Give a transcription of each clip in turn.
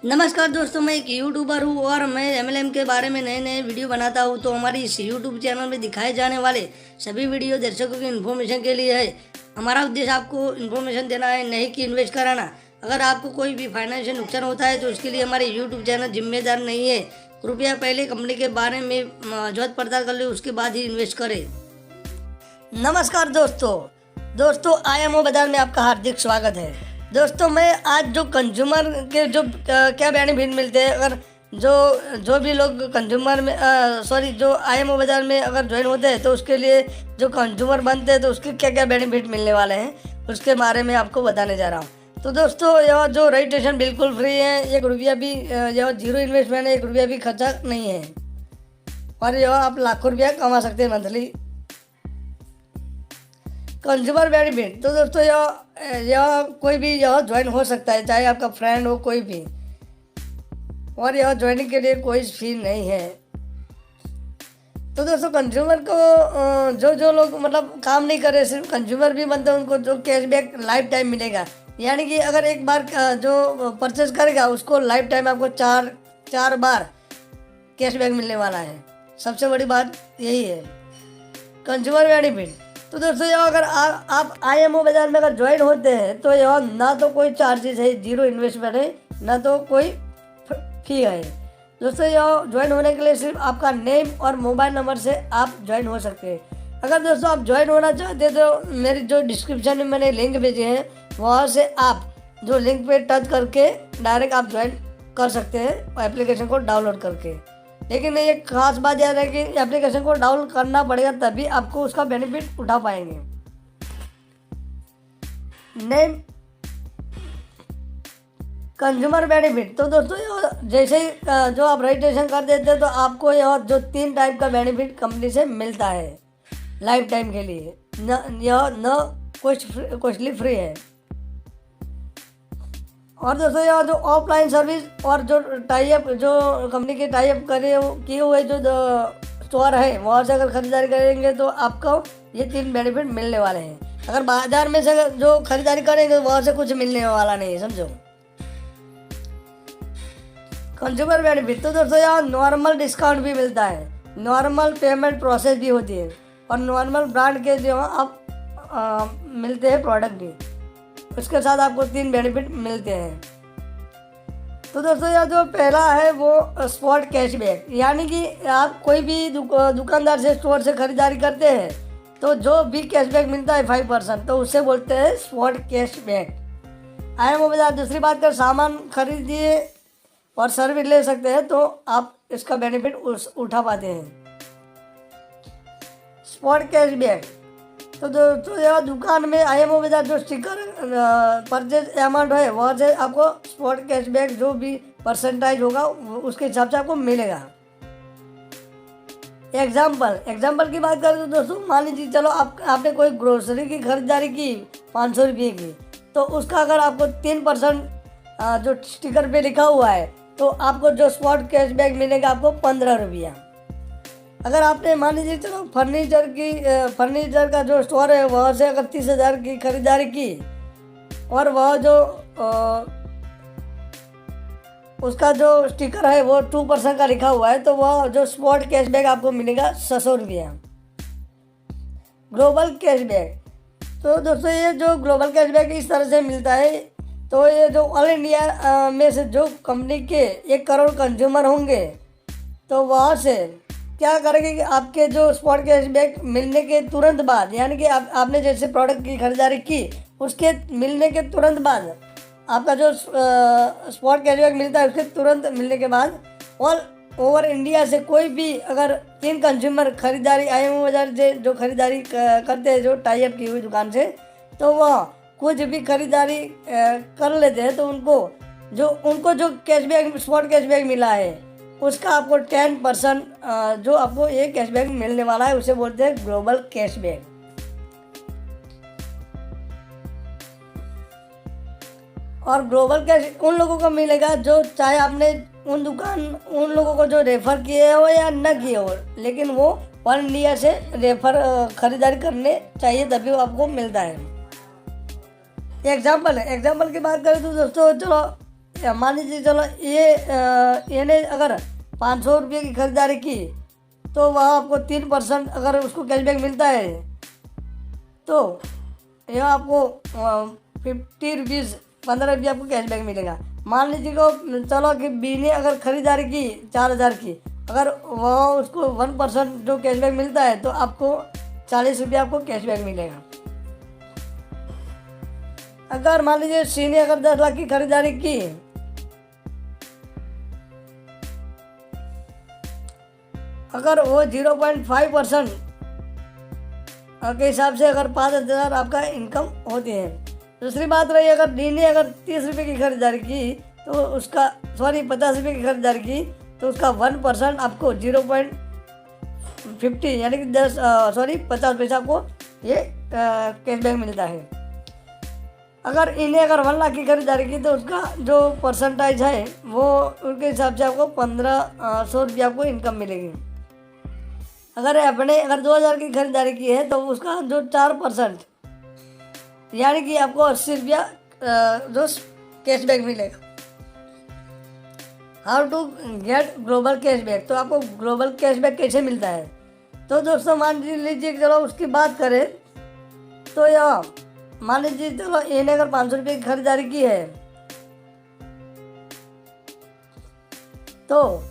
नमस्कार दोस्तों, मैं एक यूट्यूबर हूँ और मैं एमएलएम के बारे में नए नए वीडियो बनाता हूँ। तो हमारी इस यूट्यूब चैनल में दिखाए जाने वाले सभी वीडियो दर्शकों की इन्फॉर्मेशन के लिए है। हमारा उद्देश्य आपको इन्फॉर्मेशन देना है, नहीं कि इन्वेस्ट कराना। अगर आपको कोई भी फाइनेंशियल नुकसान होता है तो उसके लिए हमारे यूट्यूब चैनल जिम्मेदार नहीं है। कृपया पहले कंपनी के बारे में जांच पड़ताल कर ले, उसके बाद ही इन्वेस्ट करें। नमस्कार दोस्तों IMO बाजार में आपका हार्दिक स्वागत है। दोस्तों, मैं आज जो कंज्यूमर के जो क्या बेनिफिट मिलते हैं, अगर जो भी लोग कंज्यूमर में जो IMO बाजार में अगर ज्वाइन होते हैं तो उसके लिए जो कंज्यूमर बनते हैं तो उसके क्या क्या बेनिफिट मिलने वाले हैं उसके बारे में आपको बताने जा रहा हूँ। तो दोस्तों, यह जो रजिस्ट्रेशन बिल्कुल फ्री है, 1 रुपया भी, यह जीरो इन्वेस्टमेंट है, 1 रुपया भी खर्चा नहीं है और यह आप लाखों रुपया कमा सकते हैं मंथली। कंज्यूमर बेनिफिट, तो दोस्तों यह कोई भी यह ज्वाइन हो सकता है, चाहे आपका फ्रेंड हो कोई भी, और यह ज्वाइनिंग के लिए कोई फी नहीं है। तो दोस्तों, कंज्यूमर को जो लोग मतलब काम नहीं कर रहे, सिर्फ कंज्यूमर भी बनते हैं, उनको जो कैशबैक लाइफ टाइम मिलेगा। यानी कि अगर एक बार जो परचेज करेगा उसको लाइफ टाइम आपको चार बार कैशबैक मिलने वाला है। सबसे बड़ी बात यही है कंज्यूमर बेनिफिट। तो दोस्तों, यह अगर आप IMO बाजार में अगर ज्वाइन होते हैं तो यह ना तो कोई चार्जेस है, जीरो इन्वेस्टमेंट है, ना तो कोई फी है। दोस्तों, यह ज्वाइन होने के लिए सिर्फ आपका नेम और मोबाइल नंबर से आप ज्वाइन हो सकते हैं। अगर दोस्तों आप ज्वाइन होना चाहते हैं तो मेरी जो डिस्क्रिप्शन में मैंने लिंक भेजे हैं वहाँ से आप जो लिंक पे टच करके डायरेक्ट आप ज्वाइन कर सकते हैं एप्लीकेशन को डाउनलोड करके। लेकिन एक खास बात याद है कि एप्लीकेशन को डाउनलोड करना पड़ेगा, तभी आपको उसका बेनिफिट उठा पाएंगे। नेम कंज्यूमर बेनिफिट, तो दोस्तों जैसे ही जो आप रजिस्ट्रेशन कर देते हैं तो आपको यह जो 3 टाइप का बेनिफिट कंपनी से मिलता है लाइफ टाइम के लिए। यह न कॉस्टली फ्री है। और दोस्तों, यह जो ऑफलाइन सर्विस और जो टाइप जो कंपनी के टाइप किए हुए जो स्टोर है वहाँ से अगर खरीदारी करेंगे तो आपको ये 3 बेनिफिट मिलने वाले हैं। अगर बाजार में से जो खरीदारी करेंगे तो वहाँ से कुछ मिलने वाला नहीं है, समझो। कंज्यूमर बेनिफिट, तो दोस्तों यहाँ नॉर्मल डिस्काउंट भी मिलता है, नॉर्मल पेमेंट प्रोसेस भी होती है और नॉर्मल ब्रांड के जो आप मिलते हैं प्रोडक्ट भी, उसके साथ आपको 3 बेनिफिट मिलते हैं। तो दोस्तों, यह जो पहला है वो स्पॉट कैशबैक, यानी कि आप कोई भी दुकानदार से स्टोर से खरीदारी करते हैं तो जो भी कैशबैक मिलता है 5%, तो उसे बोलते हैं स्पॉट कैशबैक। IMO बाजार दूसरी बात कर सामान खरीदिए और सर्विस ले सकते हैं तो आप इसका बेनिफिट उठा पाते हैं। स्पॉट कैशबैक, तो दोस्तों यह दुकान में IMO बाजार जो स्टिकर परचेज अमाउंट है वहाँ से आपको स्पॉट कैशबैक जो भी परसेंटाइज होगा उसके हिसाब से आपको मिलेगा। एग्जाम्पल की बात करें तो दोस्तों, मान लीजिए चलो आपने कोई ग्रोसरी की खरीदारी की 500 रुपये की, तो उसका अगर आपको 3% जो स्टिकर पे लिखा हुआ है तो आपको जो स्पॉट कैशबैक मिलेगा आपको 15 रुपया। अगर आपने मान लीजिए चलो फर्नीचर का जो स्टोर है वहाँ से अगर 30,000 की खरीदारी की और वह जो उसका जो स्टिकर है वो 2% का लिखा हुआ है तो वह जो स्पॉट कैशबैक आपको मिलेगा 600 रुपया। ग्लोबल कैशबैक, तो दोस्तों ये जो ग्लोबल कैशबैक इस तरह से मिलता है, तो ये जो ऑल इंडिया में से जो कंपनी के 1 करोड़ कंज्यूमर होंगे तो वहाँ से क्या करेंगे कि आपके जो स्पॉट कैशबैक मिलने के तुरंत बाद, यानी कि आपने जैसे प्रोडक्ट की खरीदारी की उसके मिलने के तुरंत बाद आपका जो स्पॉट कैशबैक मिलता है उसके तुरंत मिलने के बाद ऑल ओवर इंडिया से कोई भी अगर 3 कंज्यूमर खरीदारी IMO बाजार से जो खरीदारी करते हैं जो टाई अप की हुई दुकान से, तो वह कुछ भी खरीदारी कर लेते हैं तो उनको जो कैशबैक स्पॉट कैशबैक मिला है उसका आपको 10% जो आपको ये कैशबैक मिलने वाला है उसे बोलते हैं ग्लोबल कैशबैक। और ग्लोबल कैश उन लोगों को मिलेगा जो चाहे आपने उन लोगों को जो रेफ़र किए हो या न किए हो, लेकिन वो ऑल इंडिया से खरीदारी करने चाहिए तभी वो आपको मिलता है। एग्जाम्पल की बात करें तो दोस्तों चलो मान लीजिए चलो ये ने अगर 500 रुपये की खरीदारी की तो वह आपको 3% अगर उसको कैशबैक मिलता है तो यह आपको 50 रुपीज़ 15 रुपये आपको कैशबैक मिलेगा। मान लीजिए को चलो कि बी ने अगर खरीदारी की 4000 की, अगर वह उसको 1% जो कैशबैक मिलता है तो आपको 40 रुपये आपको कैशबैक मिलेगा। अगर मान लीजिए सी ने अगर 10 लाख की खरीदारी की, अगर वो 0.5% के हिसाब से अगर 5000 आपका इनकम होती है। दूसरी बात रही अगर डी ने अगर 30 रुपये की खरीदारी की तो उसका 50 रुपये की खरीदारी की तो उसका 1% आपको 0.50 यानी कि 50 पैसा आपको ये कैशबैक मिलता है। अगर इन्हें अगर 1 लाख की खरीदारी की तो उसका जो परसेंटेज है वो उनके हिसाब से आपको 1500 रुपये आपको इनकम मिलेगी। अगर 2000 की खरीदारी की है तो उसका जो 4% यानी कि आपको 80 रुपया जो कैशबैक मिलेगा। How to get global cashback, तो आपको ग्लोबल कैशबैक कैसे मिलता है? तो दोस्तों मान लीजिए चलो उसकी बात करें तो यह मान लीजिए चलो ए ने अगर 500 रुपये की खरीदारी की है तो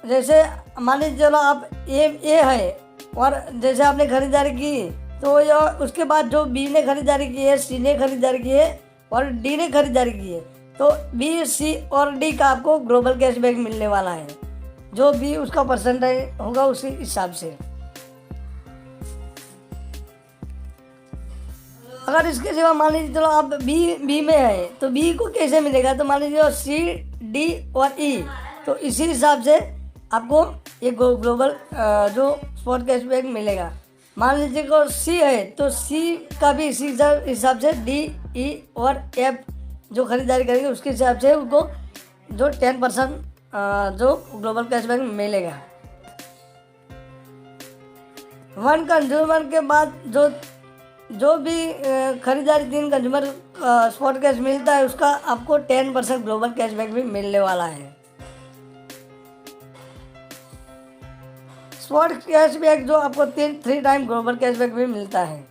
जैसे मान लीजिए चलो आप ए है और जैसे आपने खरीदारी की तो यह उसके बाद जो बी ने खरीदारी की है, सी ने खरीदारी की है और डी ने खरीदारी की है तो बी, सी और डी का आपको ग्लोबल कैशबैक मिलने वाला है। जो भी उसका परसेंटेज होगा उसी हिसाब से। अगर इसके सिवा मान लीजिए चलो आप बी में है तो बी को कैसे मिलेगा? तो मान लीजिए सी, डी और ई, तो इसी हिसाब से आपको ये ग्लोबल जो स्पॉट कैशबैक मिलेगा। मान लीजिए को सी है तो सी का भी इसी हिसाब से डी, ई और एफ जो खरीदारी करेंगे उसके हिसाब से उनको जो 10% जो ग्लोबल कैशबैक मिलेगा। 1 कंज्यूमर के बाद जो भी खरीदारी 3 कंज्यूमर स्पॉट कैश मिलता है उसका आपको 10% ग्लोबल कैशबैक भी मिलने वाला है। स्पॉट कैशबैक जो आपको 3 टाइम ग्लोबल कैशबैक भी मिलता है।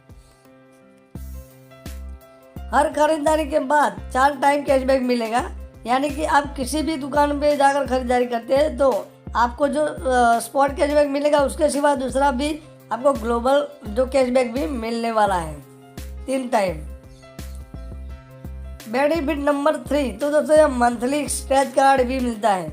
हर खरीदारी के बाद 4 टाइम कैशबैक मिलेगा, यानी कि आप किसी भी दुकान पे जाकर खरीदारी करते हैं तो आपको जो स्पॉट कैशबैक मिलेगा उसके सिवा दूसरा भी आपको ग्लोबल जो कैशबैक भी मिलने वाला है 3 टाइम। बेनिफिट नंबर 3 तो दोस्तों यह मंथली स्क्रैच कार्ड भी मिलता है।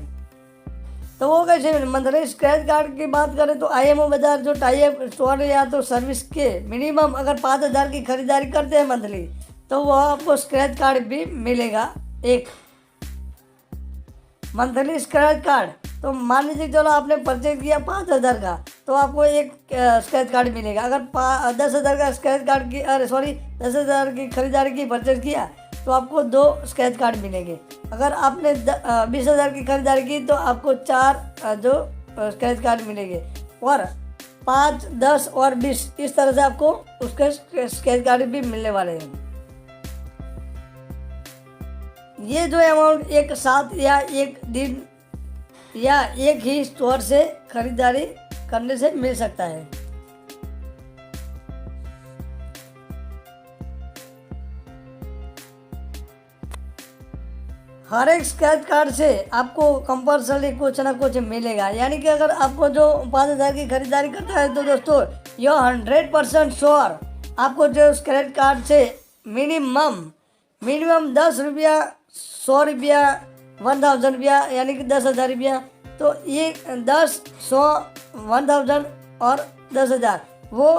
तो वो कैसे मंथली स्क्रैच कार्ड की बात करें तो IMO बाजार जो टाई अप स्टोर या तो सर्विस के मिनिमम अगर 5000 की खरीदारी करते हैं मंथली तो वह आपको स्क्रैच कार्ड भी मिलेगा एक मंथली स्क्रैच कार्ड। तो मान लीजिए चलो आपने परचेज किया 5000 का तो आपको एक स्क्रैच कार्ड मिलेगा। अगर 10,000 का स्क्रैच कार्ड की 10,000 की खरीदारी की परचेज किया तो आपको 2 स्क्रैच कार्ड मिलेंगे। अगर आपने 20,000 की खरीदारी की तो आपको 4 जो स्क्रैच कार्ड मिलेंगे और 5, 10 और 20 इस तरह से आपको उसके स्क्रैच कार्ड भी मिलने वाले हैं। ये जो अमाउंट एक साथ या एक दिन या एक ही स्टोर से खरीदारी करने से मिल सकता है। हर एक स्क्रैच कार्ड से आपको कंपल्सरी कुछ ना कुछ मिलेगा, यानी कि अगर आपको जो 5000 की खरीदारी करता है तो दोस्तों यह 100% श्योर आपको जो स्क्रैच कार्ड से मिनिमम 10 रुपया, 100 रुपया, 1000 रुपया यानी कि 10,000 रुपया, तो ये 10, 100, 1000 और 10,000 वो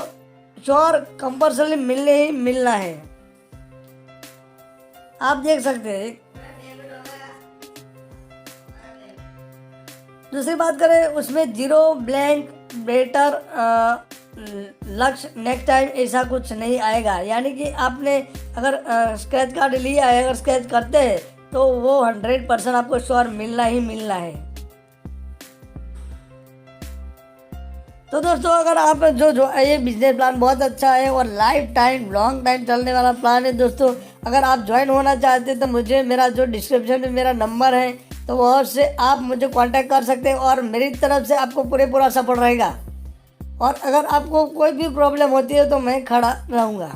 श्योर कंपल्सरी मिलने ही मिलना है। आप देख सकते हैं। दूसरी बात करें उसमें 0 ब्लैंक बेटर लक्ष्य नेक्स्ट टाइम ऐसा कुछ नहीं आएगा, यानी कि आपने अगर स्क्रैच कार्ड लिया है, अगर स्क्रैच करते हैं तो वो 100% आपको श्योर मिलना ही मिलना है। तो दोस्तों अगर आप जो ये बिजनेस प्लान बहुत अच्छा है और लाइफ टाइम लॉन्ग टाइम चलने वाला प्लान है दोस्तों। अगर आप ज्वाइन होना चाहते हैं तो मुझे मेरा जो डिस्क्रिप्शन में मेरा नंबर है तो वहाँ से आप मुझे कांटेक्ट कर सकते हैं और मेरी तरफ से आपको पूरा सपोर्ट रहेगा। और अगर आपको कोई भी प्रॉब्लम होती है तो मैं खड़ा रहूँगा।